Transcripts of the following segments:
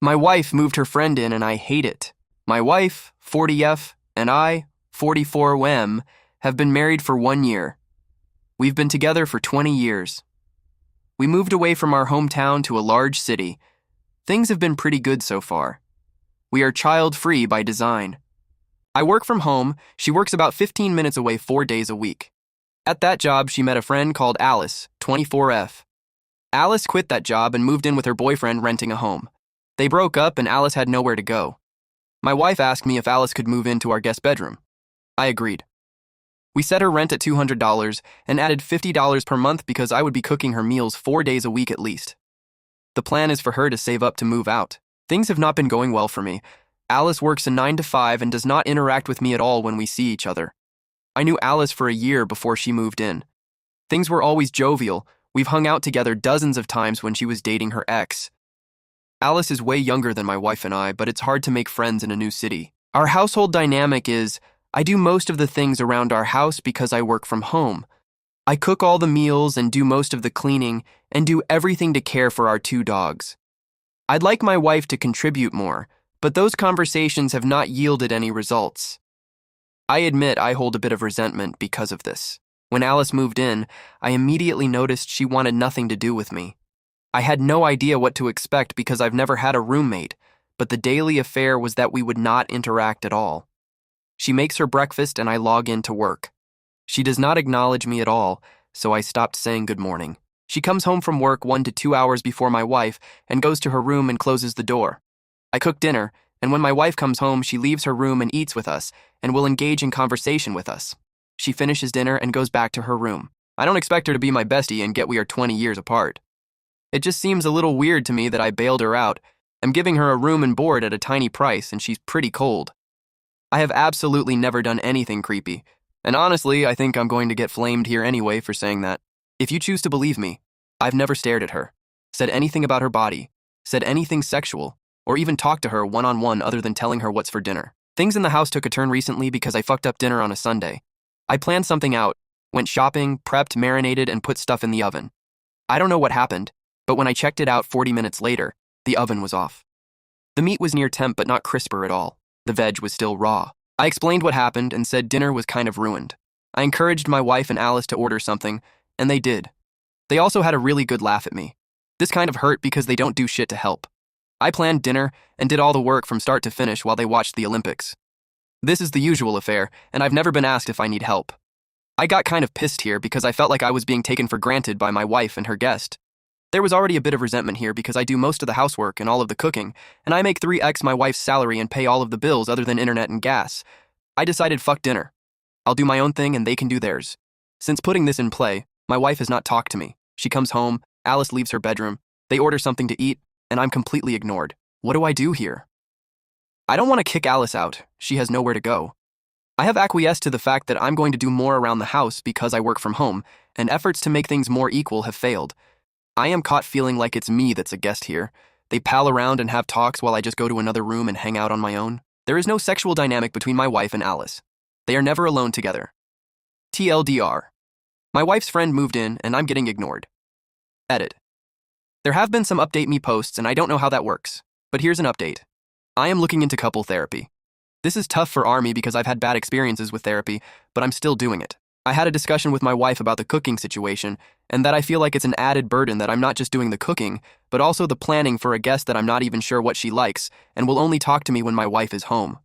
My wife moved her friend in and I hate it. My wife, 40F, and I, 44M, have been married for 1 year. We've been together for 20 years. We moved away from our hometown to a large city. Things have been pretty good so far. We are child-free by design. I work from home. She works about 15 minutes away 4 days a week. At that job, she met a friend called Alice, 24F. Alice quit that job and moved in with her boyfriend renting a home. They broke up and Alice had nowhere to go. My wife asked me if Alice could move into our guest bedroom. I agreed. We set her rent at $200 and added $50 per month because I would be cooking her meals 4 days a week at least. The plan is for her to save up to move out. Things have not been going well for me. Alice works a 9 to 5 and does not interact with me at all when we see each other. I knew Alice for a year before she moved in. Things were always jovial. We've hung out together dozens of times when she was dating her ex. Alice is way younger than my wife and I, but it's hard to make friends in a new city. Our household dynamic is, I do most of the things around our house because I work from home. I cook all the meals and do most of the cleaning and do everything to care for our 2 dogs. I'd like my wife to contribute more, but those conversations have not yielded any results. I admit I hold a bit of resentment because of this. When Alice moved in, I immediately noticed she wanted nothing to do with me. I had no idea what to expect because I've never had a roommate, but the daily affair was that we would not interact at all. She makes her breakfast and I log in to work. She does not acknowledge me at all, so I stopped saying good morning. She comes home from work 1 to 2 hours before my wife and goes to her room and closes the door. I cook dinner, and when my wife comes home, she leaves her room and eats with us and will engage in conversation with us. She finishes dinner and goes back to her room. I don't expect her to be my bestie and yet we are 20 years apart. It just seems a little weird to me that I bailed her out. I'm giving her a room and board at a tiny price and she's pretty cold. I have absolutely never done anything creepy, and honestly, I think I'm going to get flamed here anyway for saying that. If you choose to believe me, I've never stared at her, said anything about her body, said anything sexual, or even talked to her one-on-one other than telling her what's for dinner. Things in the house took a turn recently because I fucked up dinner on a Sunday. I planned something out, went shopping, prepped, marinated, and put stuff in the oven. I don't know what happened, but when I checked it out 40 minutes later, the oven was off. The meat was near temp but not crisper at all. The veg was still raw. I explained what happened and said dinner was kind of ruined. I encouraged my wife and Alice to order something, and they did. They also had a really good laugh at me. This kind of hurt because they don't do shit to help. I planned dinner and did all the work from start to finish while they watched the Olympics. This is the usual affair, and I've never been asked if I need help. I got kind of pissed here because I felt like I was being taken for granted by my wife and her guest. There was already a bit of resentment here because I do most of the housework and all of the cooking, and I make 3x my wife's salary and pay all of the bills other than internet and gas. I decided fuck dinner. I'll do my own thing and they can do theirs. Since putting this in play, my wife has not talked to me. She comes home, Alice leaves her bedroom, they order something to eat, and I'm completely ignored. What do I do here? I don't want to kick Alice out. She has nowhere to go. I have acquiesced to the fact that I'm going to do more around the house because I work from home, and efforts to make things more equal have failed. I am caught feeling like it's me that's a guest here. They pal around and have talks while I just go to another room and hang out on my own. There is no sexual dynamic between my wife and Alice. They are never alone together. TLDR. My wife's friend moved in and I'm getting ignored. Edit. There have been some update me posts and I don't know how that works. But here's an update. I am looking into couple therapy. This is tough for Army because I've had bad experiences with therapy, but I'm still doing it. I had a discussion with my wife about the cooking situation, and that I feel like it's an added burden that I'm not just doing the cooking, but also the planning for a guest that I'm not even sure what she likes, and will only talk to me when my wife is home.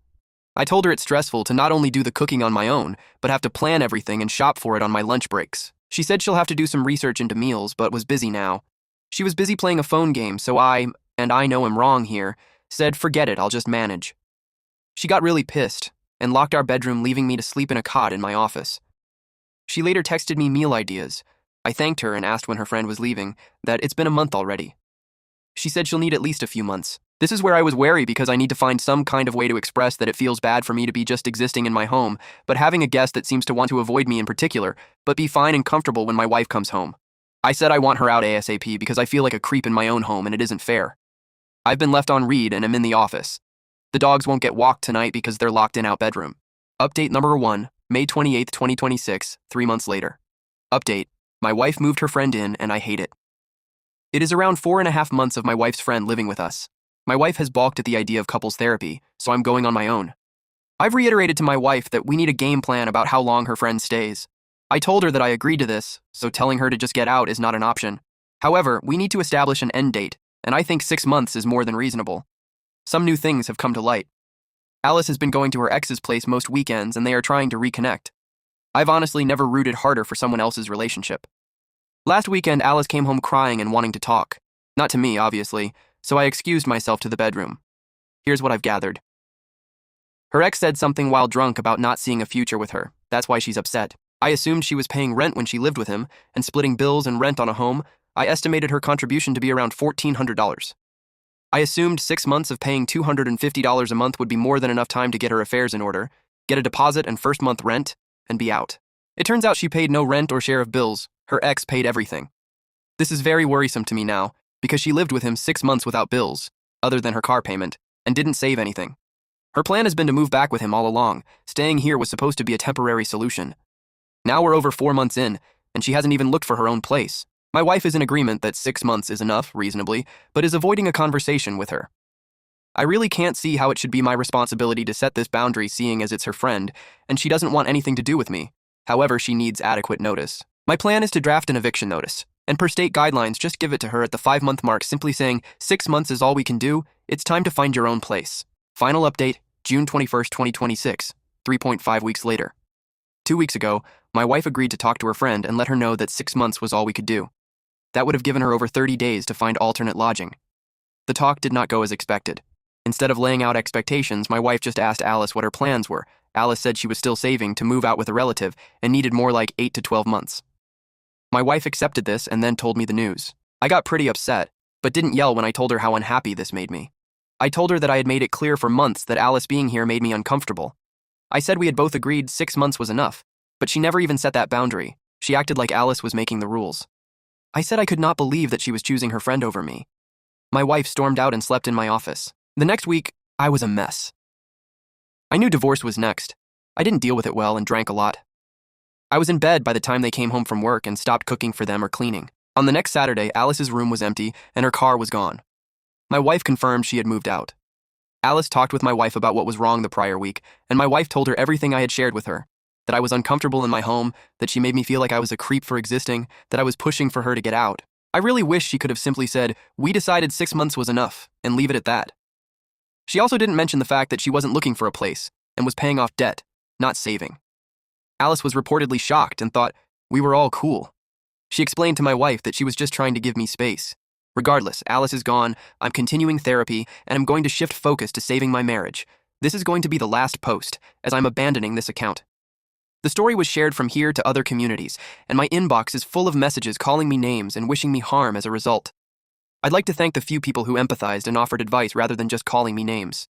I told her it's stressful to not only do the cooking on my own, but have to plan everything and shop for it on my lunch breaks. She said she'll have to do some research into meals, but was busy now. She was busy playing a phone game, so I know I'm wrong here, said forget it, I'll just manage. She got really pissed, and locked our bedroom, leaving me to sleep in a cot in my office. She later texted me meal ideas. I thanked her and asked when her friend was leaving, that it's been a month already. She said she'll need at least a few months. This is where I was wary because I need to find some kind of way to express that it feels bad for me to be just existing in my home, but having a guest that seems to want to avoid me in particular, but be fine and comfortable when my wife comes home. I said I want her out ASAP because I feel like a creep in my own home and it isn't fair. I've been left on read and am in the office. The dogs won't get walked tonight because they're locked in out bedroom. Update number 1, May 28, 2026, 3 months later. Update, my wife moved her friend in and I hate it. It is around 4.5 months of my wife's friend living with us. My wife has balked at the idea of couples therapy, so I'm going on my own. I've reiterated to my wife that we need a game plan about how long her friend stays. I told her that I agreed to this, so telling her to just get out is not an option. However, we need to establish an end date, and I think 6 months is more than reasonable. Some new things have come to light. Alice has been going to her ex's place most weekends, and they are trying to reconnect. I've honestly never rooted harder for someone else's relationship. Last weekend, Alice came home crying and wanting to talk. Not to me, obviously, so I excused myself to the bedroom. Here's what I've gathered. Her ex said something while drunk about not seeing a future with her. That's why she's upset. I assumed she was paying rent when she lived with him, and splitting bills and rent on a home. I estimated her contribution to be around $1,400. I assumed 6 months of paying $250 a month would be more than enough time to get her affairs in order, get a deposit and first month rent, and be out. It turns out she paid no rent or share of bills. Her ex paid everything. This is very worrisome to me now, because she lived with him 6 months without bills, other than her car payment, and didn't save anything. Her plan has been to move back with him all along. Staying here was supposed to be a temporary solution. Now we're over 4 months in, and she hasn't even looked for her own place. My wife is in agreement that 6 months is enough, reasonably, but is avoiding a conversation with her. I really can't see how it should be my responsibility to set this boundary, seeing as it's her friend, and she doesn't want anything to do with me. However, she needs adequate notice. My plan is to draft an eviction notice, and per state guidelines, just give it to her at the 5-month mark, simply saying, 6 months is all we can do, it's time to find your own place. Final update, June 21st, 2026, 3.5 weeks later. 2 weeks ago, my wife agreed to talk to her friend and let her know that 6 months was all we could do. That would have given her over 30 days to find alternate lodging. The talk did not go as expected. Instead of laying out expectations, my wife just asked Alice what her plans were. Alice said she was still saving to move out with a relative and needed more like 8 to 12 months. My wife accepted this and then told me the news. I got pretty upset, but didn't yell when I told her how unhappy this made me. I told her that I had made it clear for months that Alice being here made me uncomfortable. I said we had both agreed 6 months was enough, but she never even set that boundary. She acted like Alice was making the rules. I said I could not believe that she was choosing her friend over me. My wife stormed out and slept in my office. The next week, I was a mess. I knew divorce was next. I didn't deal with it well and drank a lot. I was in bed by the time they came home from work and stopped cooking for them or cleaning. On the next Saturday, Alice's room was empty and her car was gone. My wife confirmed she had moved out. Alice talked with my wife about what was wrong the prior week, and my wife told her everything I had shared with her. That I was uncomfortable in my home, that she made me feel like I was a creep for existing, that I was pushing for her to get out. I really wish she could have simply said, we decided 6 months was enough, and leave it at that. She also didn't mention the fact that she wasn't looking for a place, and was paying off debt, not saving. Alice was reportedly shocked and thought we were all cool. She explained to my wife that she was just trying to give me space. Regardless, Alice is gone, I'm continuing therapy, and I'm going to shift focus to saving my marriage. This is going to be the last post, as I'm abandoning this account. The story was shared from here to other communities, and my inbox is full of messages calling me names and wishing me harm as a result. I'd like to thank the few people who empathized and offered advice rather than just calling me names.